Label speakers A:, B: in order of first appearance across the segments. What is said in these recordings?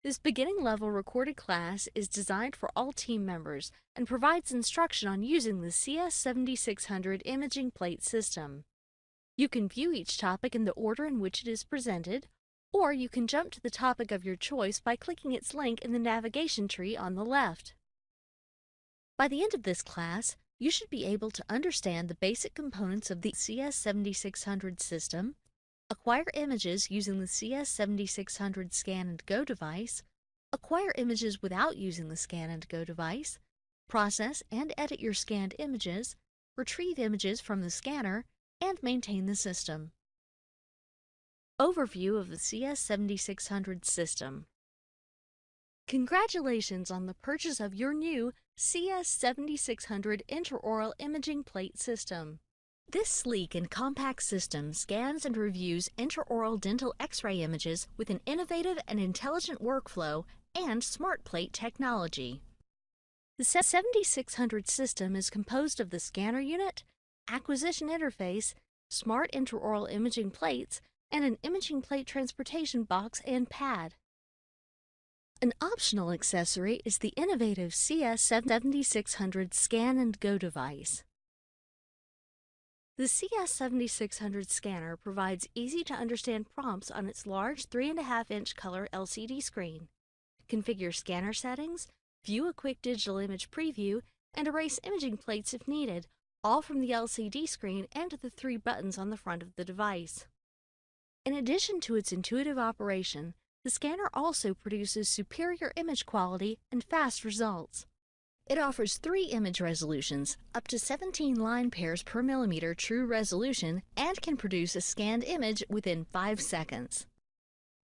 A: This beginning level recorded class is designed for all team members and provides instruction on using the CS7600 imaging plate system. You can view each topic in the order in which it is presented, or you can jump to the topic of your choice by clicking its link in the navigation tree on the left. By the end of this class, you should be able to understand the basic components of the CS7600 system, acquire images using the CS7600 Scan and Go device, acquire images without using the Scan and Go device, process and edit your scanned images, retrieve images from the scanner, and maintain the system. Overview of the CS7600 system. Congratulations on the purchase of your new CS7600 intraoral imaging plate system. This sleek and compact system scans and reviews intraoral dental X-ray images with an innovative and intelligent workflow and smart plate technology. The 7600 system is composed of the scanner unit, acquisition interface, smart intraoral imaging plates, and an imaging plate transportation box and pad. An optional accessory is the innovative CS7600 Scan and Go device. The CS7600 scanner provides easy-to-understand prompts on its large 3.5-inch color LCD screen. Configure scanner settings, view a quick digital image preview, and erase imaging plates if needed, all from the LCD screen and the 3 buttons on the front of the device. In addition to its intuitive operation, the scanner also produces superior image quality and fast results. It offers 3 image resolutions, up to 17 line pairs per millimeter true resolution, and can produce a scanned image within 5 seconds.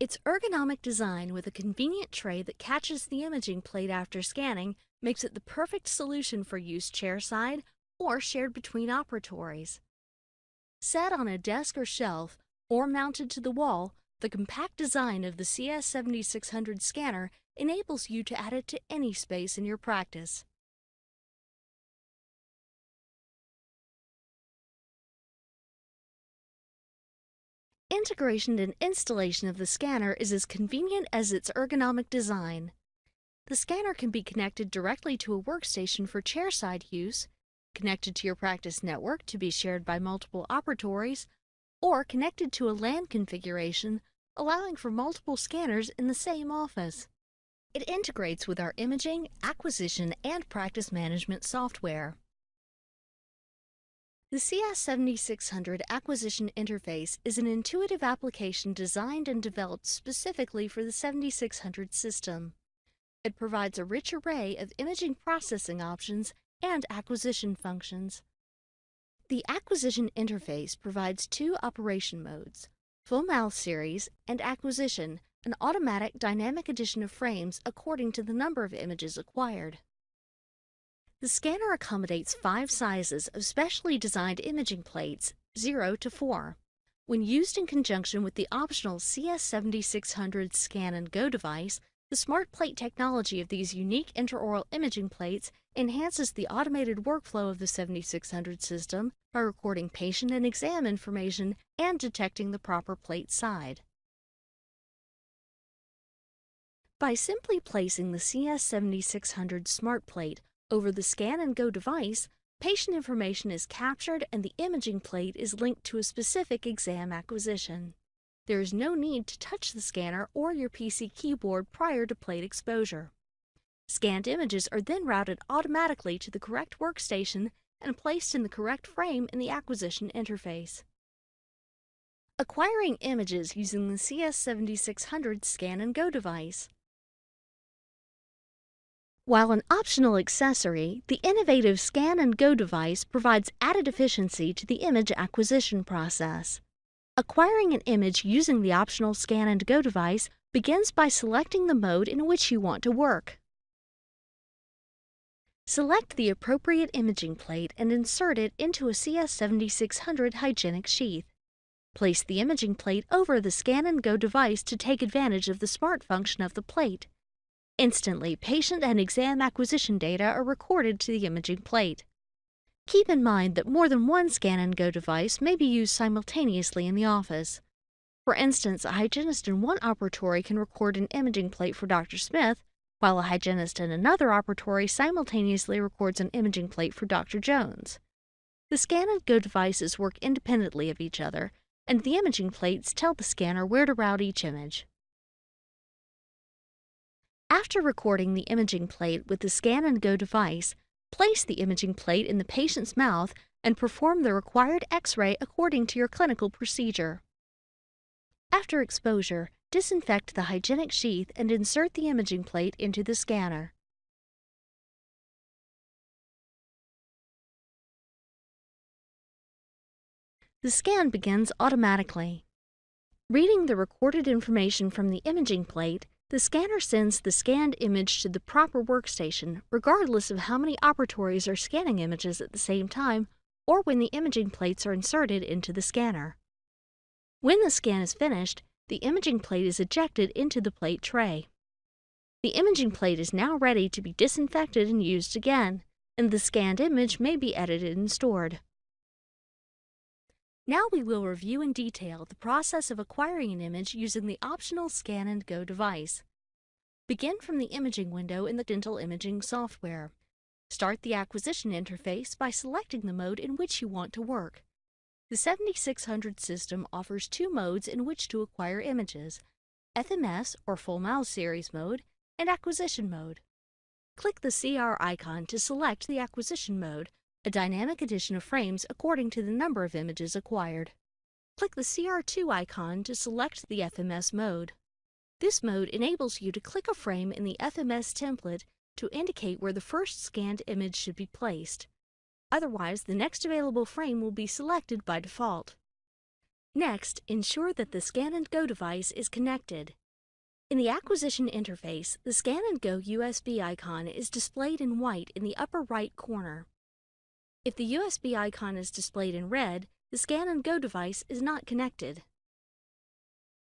A: Its ergonomic design with a convenient tray that catches the imaging plate after scanning makes it the perfect solution for use chairside or shared between operatories. Set on a desk or shelf, or mounted to the wall, the compact design of the CS7600 scanner enables you to add it to any space in your practice. Integration and installation of the scanner is as convenient as its ergonomic design. The scanner can be connected directly to a workstation for chairside use, connected to your practice network to be shared by multiple operatories, or connected to a LAN configuration, allowing for multiple scanners in the same office. It integrates with our imaging, acquisition, and practice management software. The CS7600 Acquisition Interface is an intuitive application designed and developed specifically for the 7600 system. It provides a rich array of imaging processing options and acquisition functions. The Acquisition Interface provides 2 operation modes: Full Mouth Series and Acquisition, an automatic dynamic addition of frames according to the number of images acquired. The scanner accommodates 5 sizes of specially designed imaging plates, 0 to 4. When used in conjunction with the optional CS7600 Scan and Go device, the smart plate technology of these unique intraoral imaging plates enhances the automated workflow of the 7600 system by recording patient and exam information and detecting the proper plate side. By simply placing the CS7600 smart plate over the Scan and Go device, patient information is captured and the imaging plate is linked to a specific exam acquisition. There is no need to touch the scanner or your PC keyboard prior to plate exposure. Scanned images are then routed automatically to the correct workstation and placed in the correct frame in the acquisition interface. Acquiring images using the CS7600 Scan and Go device. While an optional accessory, the innovative Scan and Go device provides added efficiency to the image acquisition process. Acquiring an image using the optional Scan and Go device begins by selecting the mode in which you want to work. Select the appropriate imaging plate and insert it into a CS7600 hygienic sheath. Place the imaging plate over the Scan and Go device to take advantage of the smart function of the plate. Instantly, patient and exam acquisition data are recorded to the imaging plate. Keep in mind that more than one Scan and Go device may be used simultaneously in the office. For instance, a hygienist in one operatory can record an imaging plate for Dr. Smith, while a hygienist in another operatory simultaneously records an imaging plate for Dr. Jones. The Scan and Go devices work independently of each other, and the imaging plates tell the scanner where to route each image. After recording the imaging plate with the Scan and Go device, place the imaging plate in the patient's mouth and perform the required X-ray according to your clinical procedure. After exposure, disinfect the hygienic sheath and insert the imaging plate into the scanner. The scan begins automatically. Reading the recorded information from the imaging plate, the scanner sends the scanned image to the proper workstation, regardless of how many operatories are scanning images at the same time or when the imaging plates are inserted into the scanner. When the scan is finished, the imaging plate is ejected into the plate tray. The imaging plate is now ready to be disinfected and used again, and the scanned image may be edited and stored. Now we will review in detail the process of acquiring an image using the optional Scan and Go device. Begin from the imaging window in the dental imaging software. Start the acquisition interface by selecting the mode in which you want to work. The 7600 system offers two modes in which to acquire images: FMS or Full Mouth Series mode and Acquisition mode. Click the CR icon to select the Acquisition mode, a dynamic addition of frames according to the number of images acquired. Click the CR2 icon to select the FMS mode. This mode enables you to click a frame in the FMS template to indicate where the first scanned image should be placed. Otherwise, the next available frame will be selected by default. Next, ensure that the Scan and Go device is connected. In the acquisition interface, the Scan and Go USB icon is displayed in white in the upper right corner. If the USB icon is displayed in red, the Scan and Go device is not connected.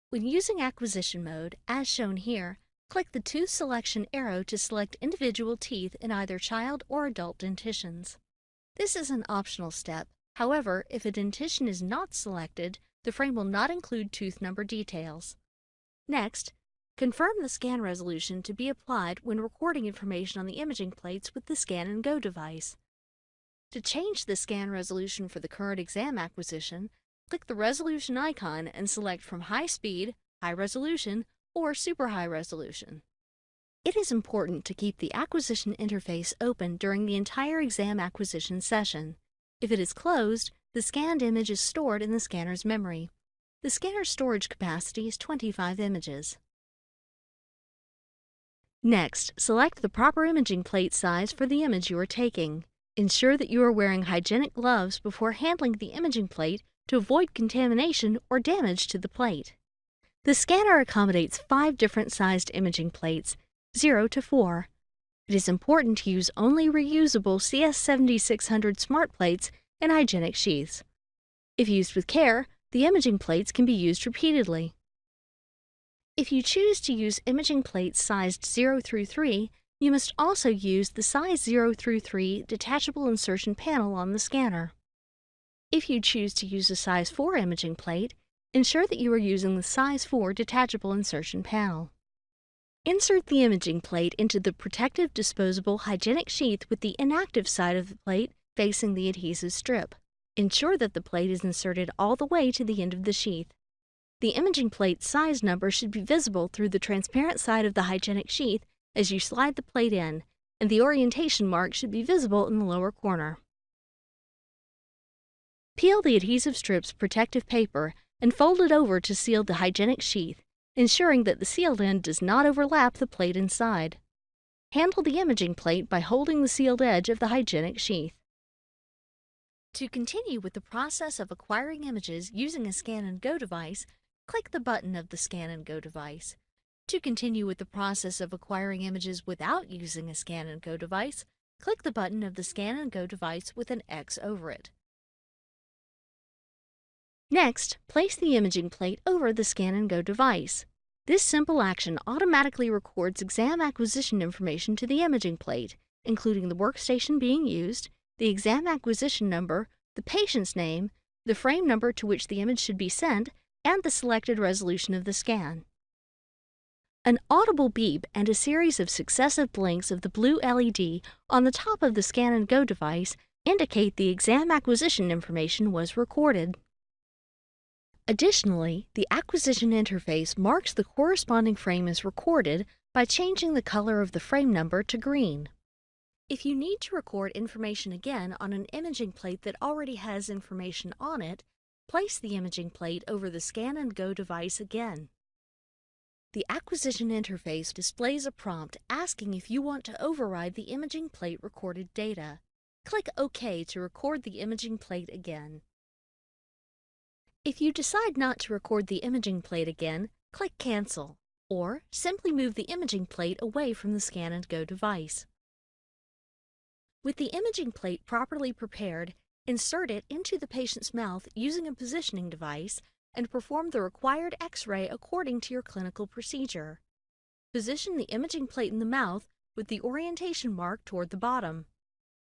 A: When using acquisition mode, as shown here, click the Tooth Selection arrow to select individual teeth in either child or adult dentitions. This is an optional step. However, if a dentition is not selected, the frame will not include tooth number details. Next, confirm the scan resolution to be applied when recording information on the imaging plates with the Scan and Go device. To change the scan resolution for the current exam acquisition, click the resolution icon and select from High Speed, High Resolution, or Super High Resolution. It is important to keep the acquisition interface open during the entire exam acquisition session. If it is closed, the scanned image is stored in the scanner's memory. The scanner's storage capacity is 25 images. Next, select the proper imaging plate size for the image you are taking. Ensure that you are wearing hygienic gloves before handling the imaging plate to avoid contamination or damage to the plate. The scanner accommodates 5 different sized imaging plates, 0 to 4. It is important to use only reusable CS7600 smart plates and hygienic sheaths. If used with care, the imaging plates can be used repeatedly. If you choose to use imaging plates sized 0 through 3, you must also use the size 0 through 3 detachable insertion panel on the scanner. If you choose to use a size 4 imaging plate, ensure that you are using the size 4 detachable insertion panel. Insert the imaging plate into the protective disposable hygienic sheath with the inactive side of the plate facing the adhesive strip. Ensure that the plate is inserted all the way to the end of the sheath. The imaging plate size number should be visible through the transparent side of the hygienic sheath as you slide the plate in, and the orientation mark should be visible in the lower corner. Peel the adhesive strip's protective paper and fold it over to seal the hygienic sheath, ensuring that the sealed end does not overlap the plate inside. Handle the imaging plate by holding the sealed edge of the hygienic sheath. To continue with the process of acquiring images using a Scan and Go device, click the button of the Scan and Go device. To continue with the process of acquiring images without using a Scan and Go device, click the button of the Scan and Go device with an X over it. Next, place the imaging plate over the Scan and Go device. This simple action automatically records exam acquisition information to the imaging plate, including the workstation being used, the exam acquisition number, the patient's name, the frame number to which the image should be sent, and the selected resolution of the scan. An audible beep and a series of successive blinks of the blue LED on the top of the Scan & Go device indicate the exam acquisition information was recorded. Additionally, the acquisition interface marks the corresponding frame as recorded by changing the color of the frame number to green. If you need to record information again on an imaging plate that already has information on it, place the imaging plate over the Scan & Go device again. The acquisition interface displays a prompt asking if you want to override the imaging plate recorded data. Click OK to record the imaging plate again. If you decide not to record the imaging plate again, click Cancel, or simply move the imaging plate away from the Scan & Go device. With the imaging plate properly prepared, insert it into the patient's mouth using a positioning device and perform the required X-ray according to your clinical procedure. Position the imaging plate in the mouth with the orientation mark toward the bottom.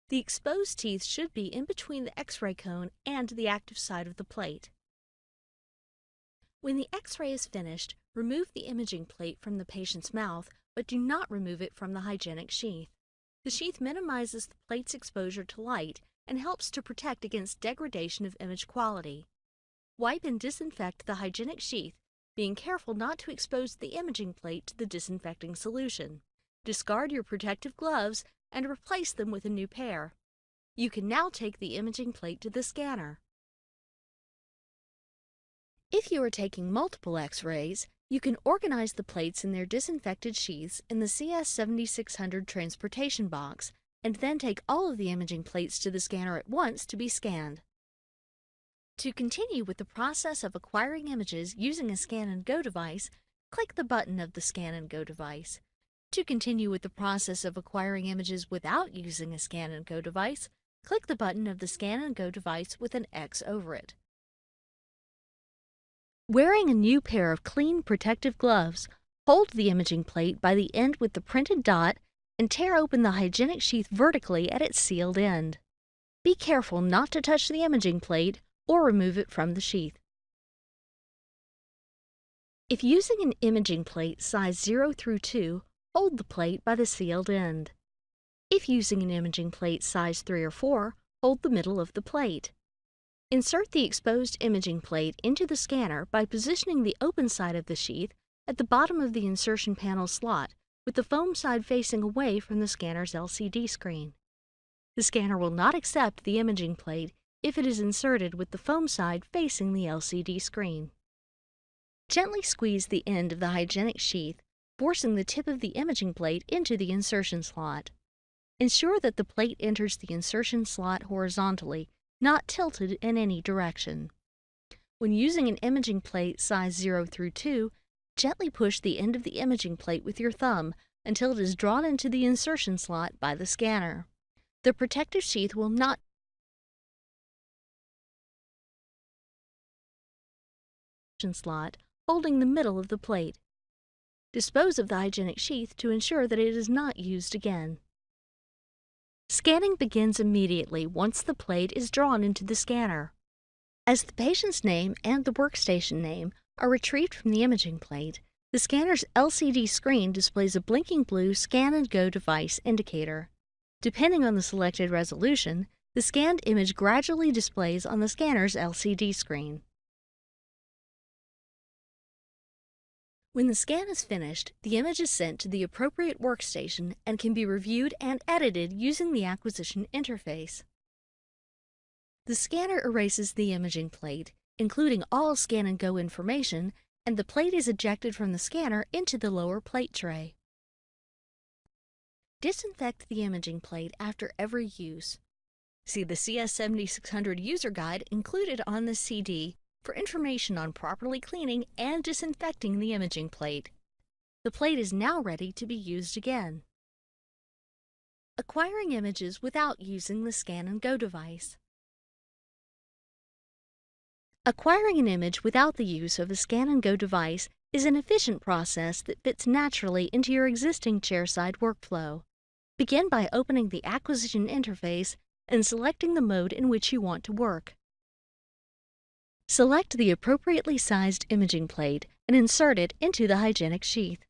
A: The exposed teeth should be in between the X-ray cone and the active side of the plate. When the X-ray is finished, remove the imaging plate from the patient's mouth, but do not remove it from the hygienic sheath. The sheath minimizes the plate's exposure to light and helps to protect against degradation of image quality. Wipe and disinfect the hygienic sheath, being careful not to expose the imaging plate to the disinfecting solution. Discard your protective gloves and replace them with a new pair. You can now take the imaging plate to the scanner. If you are taking multiple X-rays, you can organize the plates in their disinfected sheaths in the CS7600 transportation box, and then take all of the imaging plates to the scanner at once to be scanned. To continue with the process of acquiring images using a Scan & Go device, click the button of the Scan & Go device. To continue with the process of acquiring images without using a Scan & Go device, click the button of the Scan & Go device with an X over it. Wearing a new pair of clean protective gloves, hold the imaging plate by the end with the printed dot and tear open the hygienic sheath vertically at its sealed end. Be careful not to touch the imaging plate or remove it from the sheath. If using an imaging plate size 0 through 2, hold the plate by the sealed end. If using an imaging plate size 3 or 4, hold the middle of the plate. Insert the exposed imaging plate into the scanner by positioning the open side of the sheath at the bottom of the insertion panel slot, with the foam side facing away from the scanner's LCD screen. The scanner will not accept the imaging plate if it is inserted with the foam side facing the LCD screen. Gently squeeze the end of the hygienic sheath, forcing the tip of the imaging plate into the insertion slot. Ensure that the plate enters the insertion slot horizontally, not tilted in any direction. When using an imaging plate size 0 through 2, gently push the end of the imaging plate with your thumb until it is drawn into the insertion slot by the scanner. The protective sheath will not slot, holding the middle of the plate. Dispose of the hygienic sheath to ensure that it is not used again. Scanning begins immediately once the plate is drawn into the scanner. As the patient's name and the workstation name are retrieved from the imaging plate, the scanner's LCD screen displays a blinking blue Scan & Go device indicator. Depending on the selected resolution, the scanned image gradually displays on the scanner's LCD screen. When the scan is finished, the image is sent to the appropriate workstation and can be reviewed and edited using the acquisition interface. The scanner erases the imaging plate, including all Scan & Go information, and the plate is ejected from the scanner into the lower plate tray. Disinfect the imaging plate after every use. See the CS7600 user guide included on the CD for information on properly cleaning and disinfecting the imaging plate. The plate is now ready to be used again. Acquiring images without using the Scan & Go device. Acquiring an image without the use of a Scan & Go device is an efficient process that fits naturally into your existing chairside workflow. Begin by opening the acquisition interface and selecting the mode in which you want to work. Select the appropriately sized imaging plate and insert it into the hygienic sheath.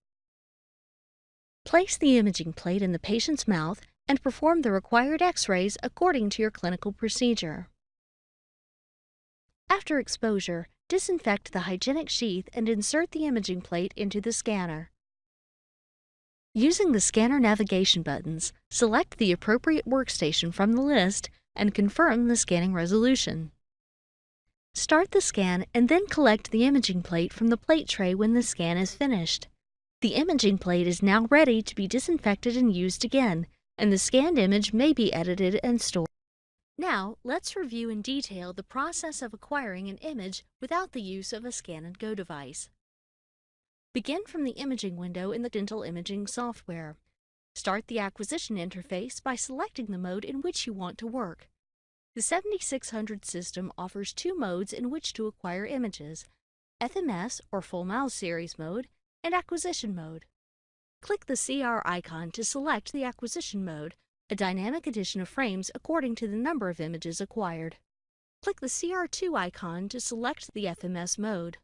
A: Place the imaging plate in the patient's mouth and perform the required X-rays according to your clinical procedure. After exposure, disinfect the hygienic sheath and insert the imaging plate into the scanner. Using the scanner navigation buttons, select the appropriate workstation from the list and confirm the scanning resolution. Start the scan and then collect the imaging plate from the plate tray when the scan is finished. The imaging plate is now ready to be disinfected and used again, and the scanned image may be edited and stored. Now, let's review in detail the process of acquiring an image without the use of a Scan and Go device. Begin from the imaging window in the dental imaging software. Start the acquisition interface by selecting the mode in which you want to work. The 7600 system offers two modes in which to acquire images: FMS or Full Mouth Series mode and Acquisition mode. Click the CR icon to select the Acquisition mode, a dynamic addition of frames according to the number of images acquired. Click the CR2 icon to select the FMS mode.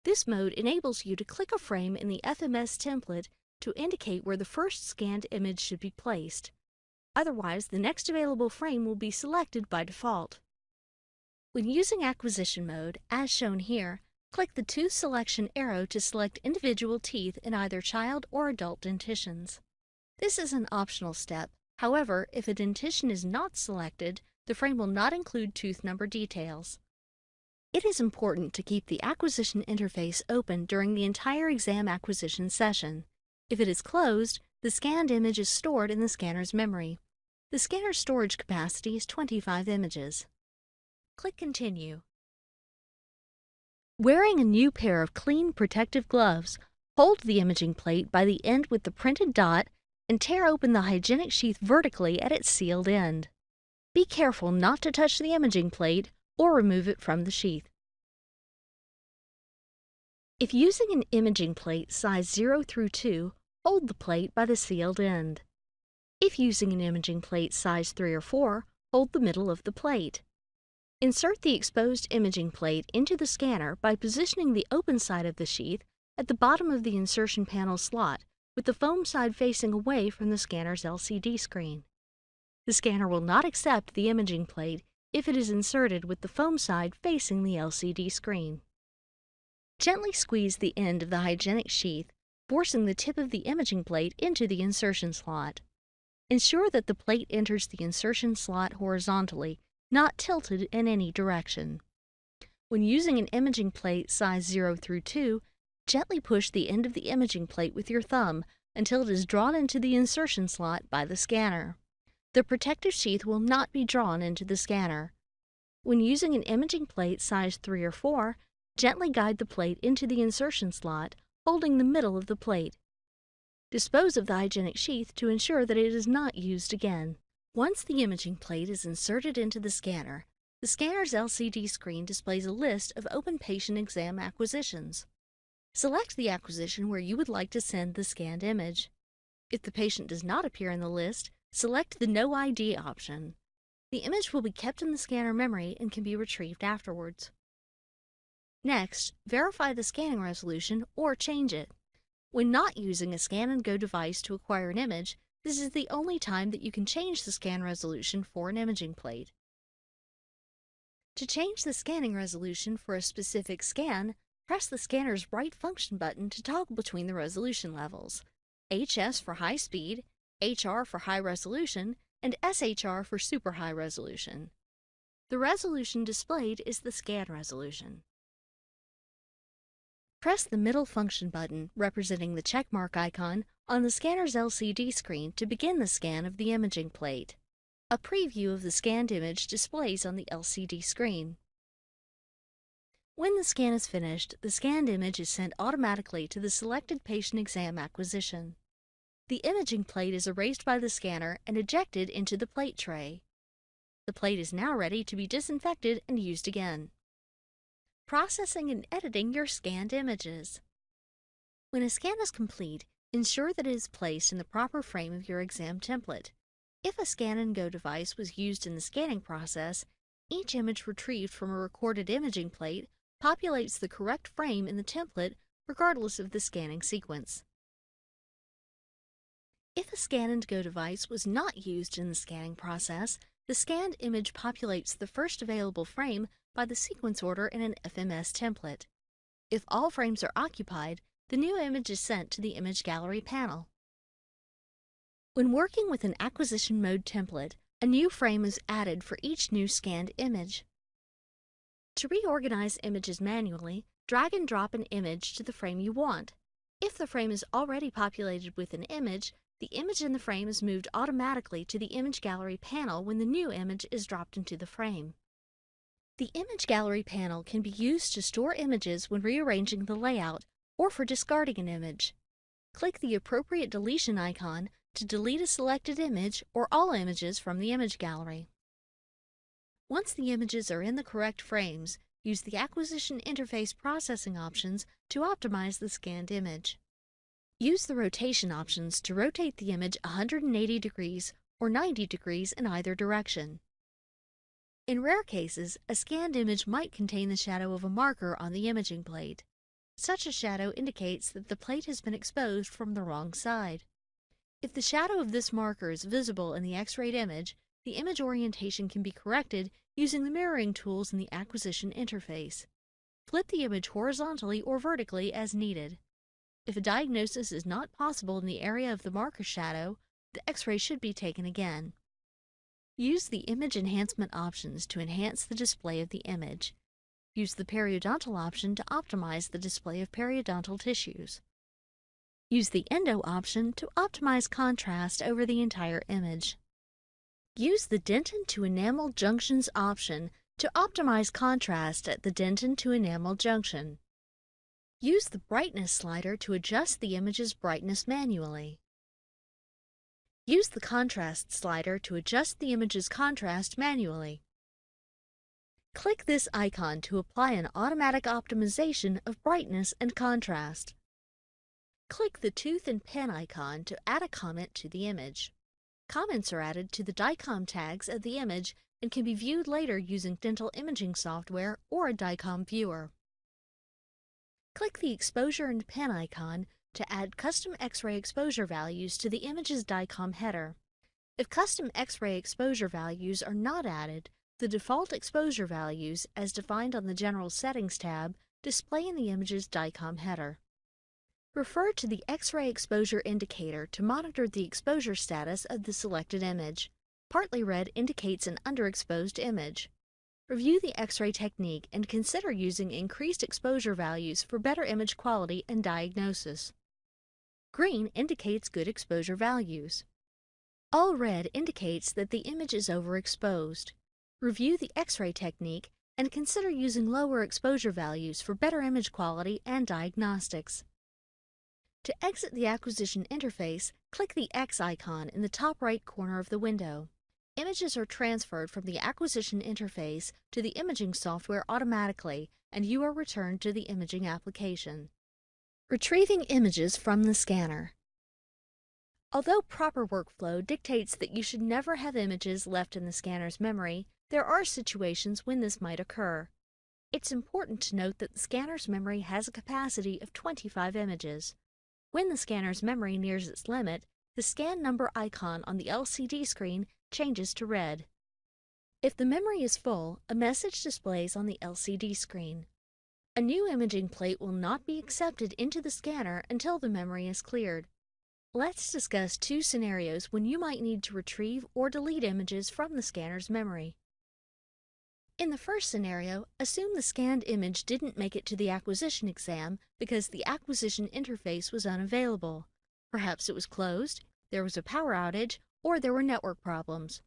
A: This mode enables you to click a frame in the FMS template to indicate where the first scanned image should be placed. Otherwise, the next available frame will be selected by default. When using Acquisition mode, as shown here, click the Tooth Selection arrow to select individual teeth in either child or adult dentitions. This is an optional step. However, if a dentition is not selected, the frame will not include tooth number details. It is important to keep the acquisition interface open during the entire exam acquisition session. If it is closed, the scanned image is stored in the scanner's memory. The scanner's storage capacity is 25 images. Click Continue. Wearing a new pair of clean protective gloves, hold the imaging plate by the end with the printed dot and tear open the hygienic sheath vertically at its sealed end. Be careful not to touch the imaging plate or remove it from the sheath. If using an imaging plate size 0 through 2, hold the plate by the sealed end. If using an imaging plate size 3 or 4, hold the middle of the plate. Insert the exposed imaging plate into the scanner by positioning the open side of the sheath at the bottom of the insertion panel slot, with the foam side facing away from the scanner's LCD screen. The scanner will not accept the imaging plate if it is inserted with the foam side facing the LCD screen. Gently squeeze the end of the hygienic sheath, forcing the tip of the imaging plate into the insertion slot. Ensure that the plate enters the insertion slot horizontally, not tilted in any direction. When using an imaging plate size 0 through 2, gently push the end of the imaging plate with your thumb until it is drawn into the insertion slot by the scanner. The protective sheath will not be drawn into the scanner. When using an imaging plate size 3 or 4, gently guide the plate into the insertion slot, holding the middle of the plate. Dispose of the hygienic sheath to ensure that it is not used again. Once the imaging plate is inserted into the scanner's LCD screen displays a list of open patient exam acquisitions. Select the acquisition where you would like to send the scanned image. If the patient does not appear in the list, select the No ID option. The image will be kept in the scanner memory and can be retrieved afterwards. Next, verify the scanning resolution or change it. When not using a Scan and Go device to acquire an image, this is the only time that you can change the scan resolution for an imaging plate. To change the scanning resolution for a specific scan, press the scanner's right function button to toggle between the resolution levels: HS for high speed, HR for high resolution, and SHR for super high resolution. The resolution displayed is the scan resolution. Press the middle function button, representing the checkmark icon, on the scanner's LCD screen to begin the scan of the imaging plate. A preview of the scanned image displays on the LCD screen. When the scan is finished, the scanned image is sent automatically to the selected patient exam acquisition. The imaging plate is erased by the scanner and ejected into the plate tray. The plate is now ready to be disinfected and used again. Processing and editing your scanned images. When a scan is complete, ensure that it is placed in the proper frame of your exam template. If a Scan and Go device was used in the scanning process, Each image retrieved from a recorded imaging plate populates the correct frame in the template regardless of the scanning sequence. If a Scan and Go device was not used in the scanning process, the scanned image populates the first available frame by the sequence order in an FMS template. If all frames are occupied, the new image is sent to the Image Gallery panel. When working with an acquisition mode template, a new frame is added for each new scanned image. To reorganize images manually, drag and drop an image to the frame you want. If the frame is already populated with an image, the image in the frame is moved automatically to the Image Gallery panel when the new image is dropped into the frame. The Image Gallery panel can be used to store images when rearranging the layout or for discarding an image. Click the appropriate deletion icon to delete a selected image or all images from the Image Gallery. Once the images are in the correct frames, use the Acquisition Interface processing options to optimize the scanned image. Use the rotation options to rotate the image 180 degrees or 90 degrees in either direction. In rare cases, a scanned image might contain the shadow of a marker on the imaging plate. Such a shadow indicates that the plate has been exposed from the wrong side. If the shadow of this marker is visible in the X-rayed image, the image orientation can be corrected using the mirroring tools in the Acquisition Interface. Flip the image horizontally or vertically as needed. If a diagnosis is not possible in the area of the marker shadow, the X-ray should be taken again. Use the Image Enhancement options to enhance the display of the image. Use the Periodontal option to optimize the display of periodontal tissues. Use the Endo option to optimize contrast over the entire image. Use the Dentin to Enamel Junctions option to optimize contrast at the dentin to enamel junction. Use the Brightness slider to adjust the image's brightness manually. Use the Contrast slider to adjust the image's contrast manually. Click this icon to apply an automatic optimization of brightness and contrast. Click the Tooth and Pen icon to add a comment to the image. Comments are added to the DICOM tags of the image and can be viewed later using dental imaging software or a DICOM viewer. Click the Exposure and Pen icon to add custom X-ray exposure values to the image's DICOM header. If custom X-ray exposure values are not added, the default exposure values, as defined on the General Settings tab, display in the image's DICOM header. Refer to the X-ray exposure indicator to monitor the exposure status of the selected image. Partly red indicates an underexposed image. Review the X-ray technique and consider using increased exposure values for better image quality and diagnosis. Green indicates good exposure values. All red indicates that the image is overexposed. Review the X-ray technique and consider using lower exposure values for better image quality and diagnostics. To exit the Acquisition Interface, click the X icon in the top right corner of the window. Images are transferred from the Acquisition Interface to the imaging software automatically, and you are returned to the imaging application. Retrieving images from the scanner. Although proper workflow dictates that you should never have images left in the scanner's memory, there are situations when this might occur. It's important to note that the scanner's memory has a capacity of 25 images. When the scanner's memory nears its limit, the scan number icon on the LCD screen changes to red. If the memory is full, a message displays on the LCD screen. A new imaging plate will not be accepted into the scanner until the memory is cleared. Let's discuss two scenarios when you might need to retrieve or delete images from the scanner's memory. In the first scenario, assume the scanned image didn't make it to the acquisition exam because the acquisition interface was unavailable. Perhaps it was closed, there was a power outage, or there were network problems.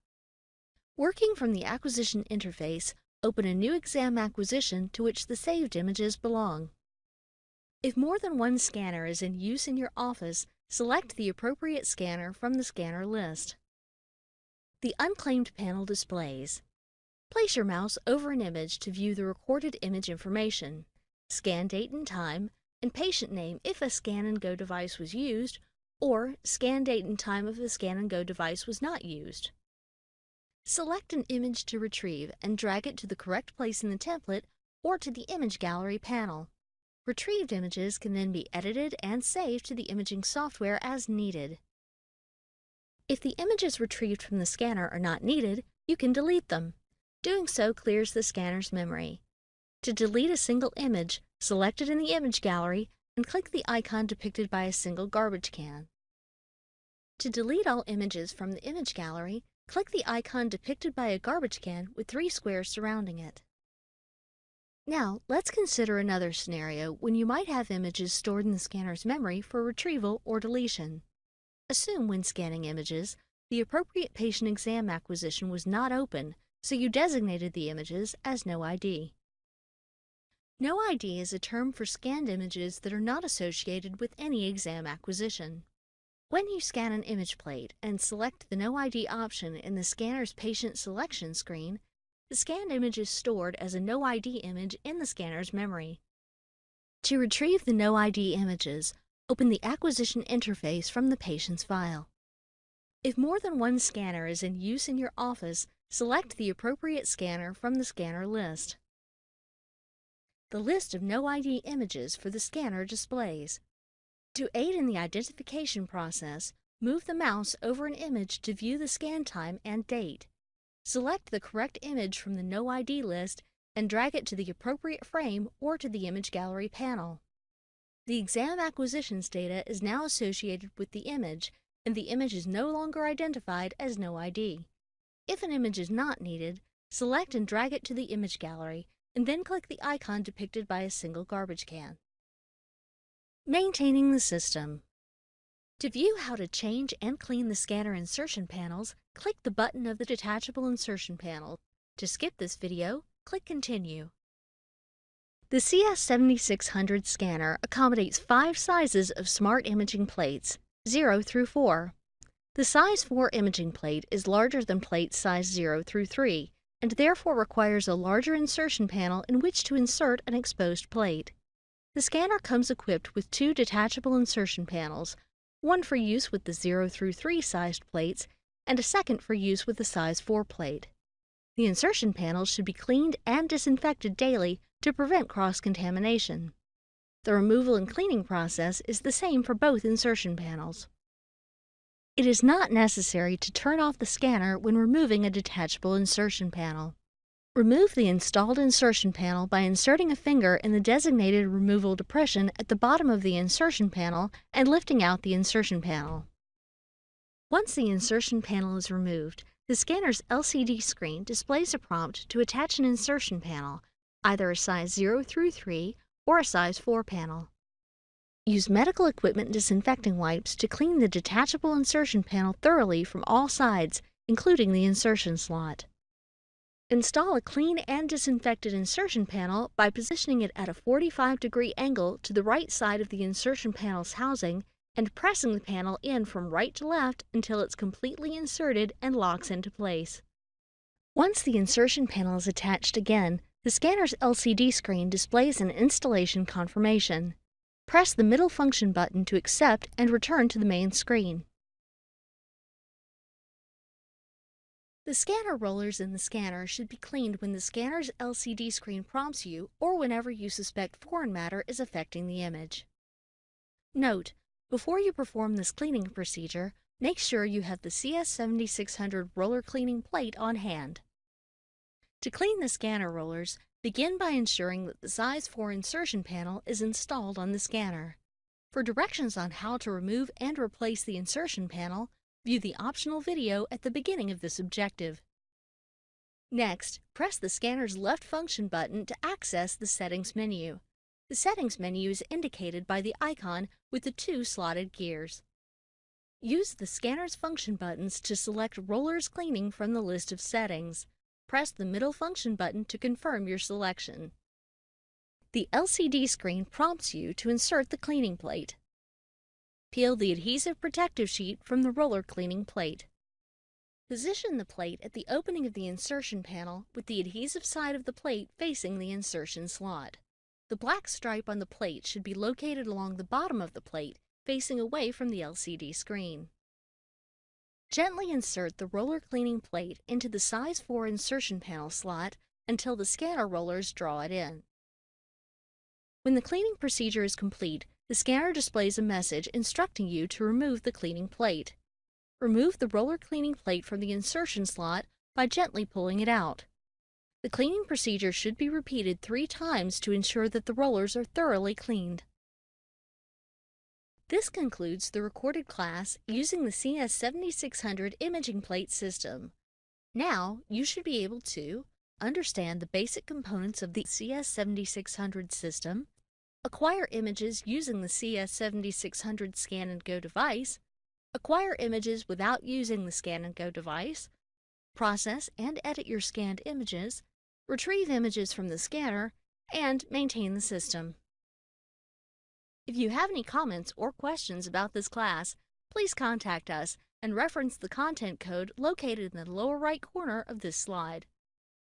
A: Working from the acquisition interface, open a new exam acquisition to which the saved images belong. If more than one scanner is in use in your office, select the appropriate scanner from the scanner list. The unclaimed panel displays. Place your mouse over an image to view the recorded image information, scan date and time, and patient name if a Scan and Go device was used, or scan date and time if the Scan and Go device was not used. Select an image to retrieve and drag it to the correct place in the template or to the Image Gallery panel. Retrieved images can then be edited and saved to the imaging software as needed. If the images retrieved from the scanner are not needed, you can delete them. Doing so clears the scanner's memory. To delete a single image, select it in the Image Gallery and click the icon depicted by a single garbage can. To delete all images from the Image Gallery, click the icon depicted by a garbage can with 3 squares surrounding it. Now, let's consider another scenario when you might have images stored in the scanner's memory for retrieval or deletion. Assume when scanning images, the appropriate patient exam acquisition was not open, so you designated the images as No ID. No ID is a term for scanned images that are not associated with any exam acquisition. When you scan an image plate and select the No ID option in the scanner's patient selection screen, the scanned image is stored as a No ID image in the scanner's memory. To retrieve the No ID images, open the acquisition interface from the patient's file. If more than one scanner is in use in your office, select the appropriate scanner from the scanner list. The list of No ID images for the scanner displays. To aid in the identification process, move the mouse over an image to view the scan time and date. Select the correct image from the No ID list and drag it to the appropriate frame or to the Image Gallery panel. The exam acquisitions data is now associated with the image, and the image is no longer identified as No ID. If an image is not needed, select and drag it to the Image Gallery, and then click the icon depicted by a single garbage can. Maintaining the system. To view how to change and clean the scanner insertion panels, click the button of the detachable insertion panel. To skip this video, click Continue. The CS7600 scanner accommodates 5 sizes of smart imaging plates, 0 through 4. The size 4 imaging plate is larger than plates size 0 through 3, and therefore requires a larger insertion panel in which to insert an exposed plate. The scanner comes equipped with 2 detachable insertion panels, one for use with the 0 through 3 sized plates, and a second for use with the size 4 plate. The insertion panels should be cleaned and disinfected daily to prevent cross-contamination. The removal and cleaning process is the same for both insertion panels. It is not necessary to turn off the scanner when removing a detachable insertion panel. Remove the installed insertion panel by inserting a finger in the designated removal depression at the bottom of the insertion panel and lifting out the insertion panel. Once the insertion panel is removed, the scanner's LCD screen displays a prompt to attach an insertion panel, either a size 0 through 3 or a size 4 panel. Use medical equipment disinfecting wipes to clean the detachable insertion panel thoroughly from all sides, including the insertion slot. Install a clean and disinfected insertion panel by positioning it at a 45-degree angle to the right side of the insertion panel's housing and pressing the panel in from right to left until it's completely inserted and locks into place. Once the insertion panel is attached again, the scanner's LCD screen displays an installation confirmation. Press the middle function button to accept and return to the main screen. The scanner rollers in the scanner should be cleaned when the scanner's LCD screen prompts you or whenever you suspect foreign matter is affecting the image. Note: before you perform this cleaning procedure, make sure you have the CS7600 roller cleaning plate on hand. To clean the scanner rollers, begin by ensuring that the size 4 insertion panel is installed on the scanner. For directions on how to remove and replace the insertion panel, view the optional video at the beginning of this objective. Next, press the scanner's left function button to access the Settings menu. The Settings menu is indicated by the icon with the 2 slotted gears. Use the scanner's function buttons to select Rollers Cleaning from the list of settings. Press the middle function button to confirm your selection. The LCD screen prompts you to insert the cleaning plate. Peel the adhesive protective sheet from the roller cleaning plate. Position the plate at the opening of the insertion panel with the adhesive side of the plate facing the insertion slot. The black stripe on the plate should be located along the bottom of the plate, facing away from the LCD screen. Gently insert the roller cleaning plate into the size 4 insertion panel slot until the scanner rollers draw it in. When the cleaning procedure is complete, the scanner displays a message instructing you to remove the cleaning plate. Remove the roller cleaning plate from the insertion slot by gently pulling it out. The cleaning procedure should be repeated 3 times to ensure that the rollers are thoroughly cleaned. This concludes the recorded class using the CS7600 imaging plate system. Now, you should be able to understand the basic components of the CS7600 system, acquire images using the CS7600 Scan and Go device, acquire images without using the Scan and Go device, process and edit your scanned images, retrieve images from the scanner, and maintain the system. If you have any comments or questions about this class, please contact us and reference the content code located in the lower right corner of this slide.